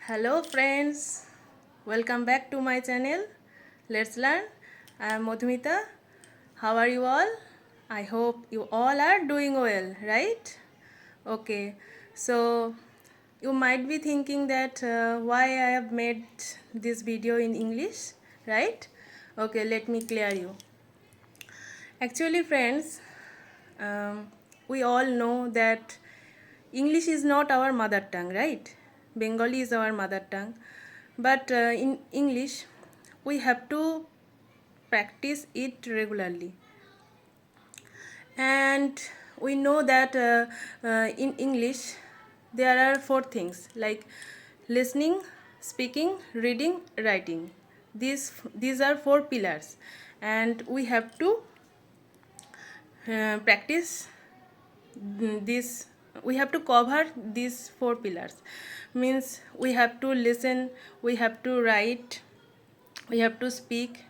Hello friends, welcome back to my channel. Let's learn. I am Madhumita. How are you all? I hope you all are doing well, right? Okay, so you might be thinking that why I have made this video in English, right? Okay, let me clear you. Actually, friends, we all know that English is not our mother tongue, right? Bengali is our mother tongue. But in English, we have to practice it regularly. And we know that in English, there are four things like listening, speaking, reading, writing. These are four pillars, and we have to practice this. We have to cover these four pillars. Means we have to listen, we have to write, we have to speak.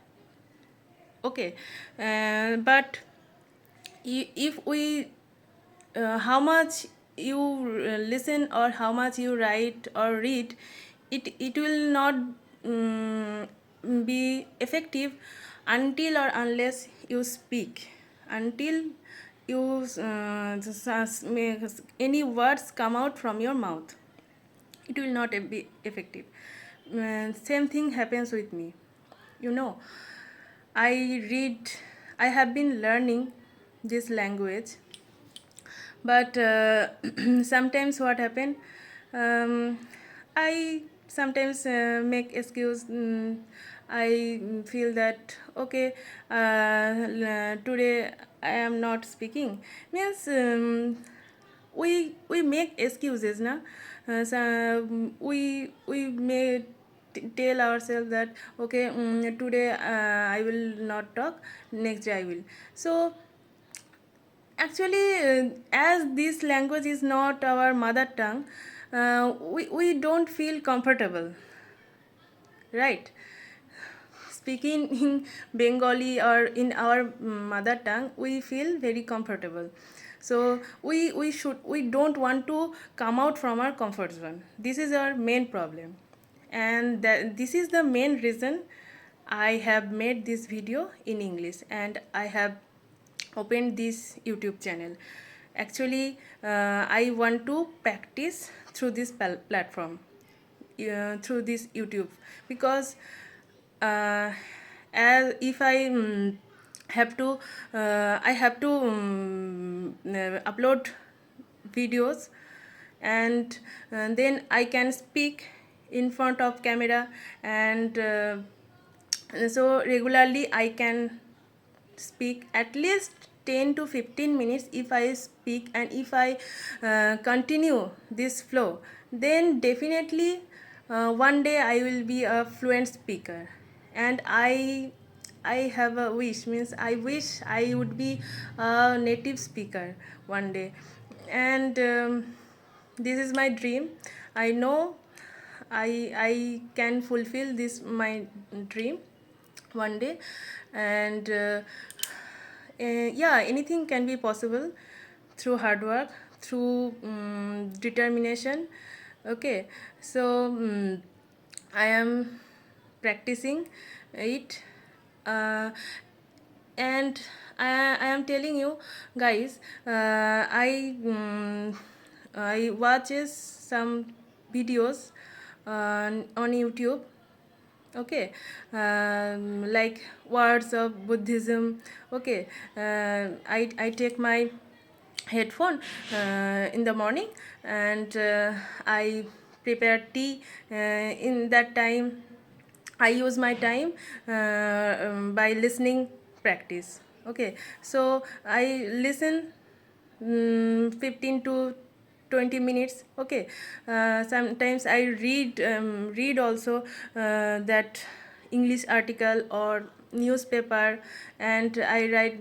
Okay, but if we how much you listen or how much you write or read, it will not um, be effective until or unless you speak, until you make any words come out from your mouth, it will not be effective. Same thing happens with me, you know. I read, I have been learning this language, but sometimes what happen, I sometimes make excuse. I feel that okay, today I am not speaking, means we make excuses na. We may tell ourselves that okay, today I will not talk, next day I will. So actually, as this language is not our mother tongue, we don't feel comfortable, right? Speaking in Bengali or in our mother tongue, we feel very comfortable. So we don't want to come out from our comfort zone. This is our main problem, and this is the main reason I have made this video in English, and I have opened this YouTube channel. Actually, I want to practice through this platform, through this YouTube, because as if I have to I have to upload videos, and then I can speak in front of camera, and so regularly I can speak at least 10 to 15 minutes. If I speak and if I continue this flow, then definitely one day I will be a fluent speaker. And I have a wish, means I wish I would be a native speaker one day. And this is my dream. I know I can fulfill this my dream one day. And yeah, anything can be possible through hard work, through determination. Okay, so I am practicing it, and I am telling you guys, I watches some videos on YouTube. Okay, like words of Buddhism. Okay, I take my headphone in the morning, and I prepare tea. In that time I use my time by listening practice. Okay, so I listen 15 to 20 minutes. Okay, sometimes I read also that English article or newspaper, and I write.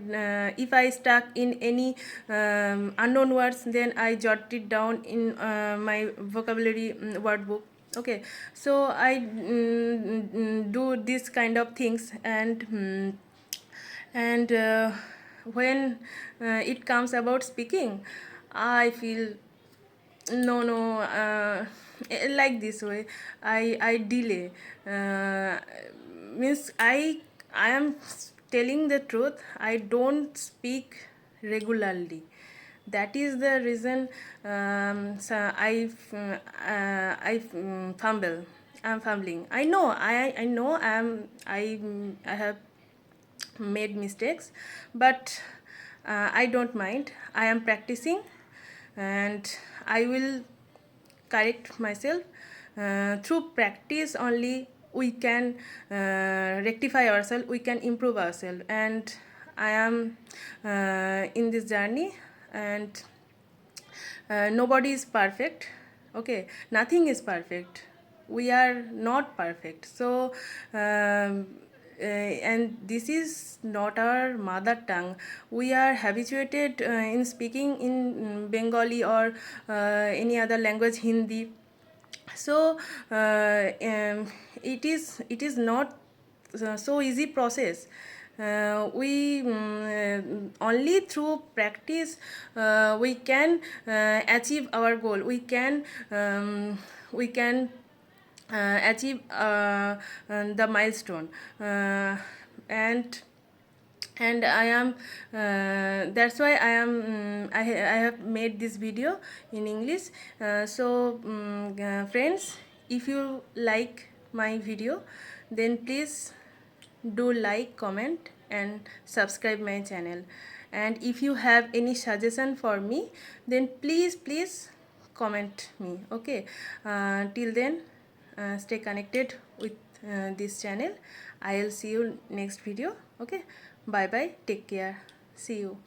If I stuck in any unknown words, then I jot it down in my vocabulary word book. Okay, so I do this kind of things, and when it comes about speaking, I feel no, like this way. I delay, means I am telling the truth. I don't speak regularly. That is the reason. So I fumble. I'm fumbling. I know. I know. I have made mistakes, but I don't mind. I am practicing, and I will correct myself. Through practice only we can rectify ourselves, we can improve ourselves. And I am in this journey, and nobody is perfect. Okay, nothing is perfect. We are not perfect. So and this is not our mother tongue. We are habituated in speaking in Bengali or any other language, Hindi. So it is not so easy process. We only through practice we can achieve our goal. We can achieve the milestone. And I am that's why I am I have made this video in English. Friends, if you like my video, then please do like, comment, and subscribe my channel. And if you have any suggestion for me, then please comment me. Okay, till then, stay connected with this channel. I'll see you next video. Okay, bye bye, take care, see you.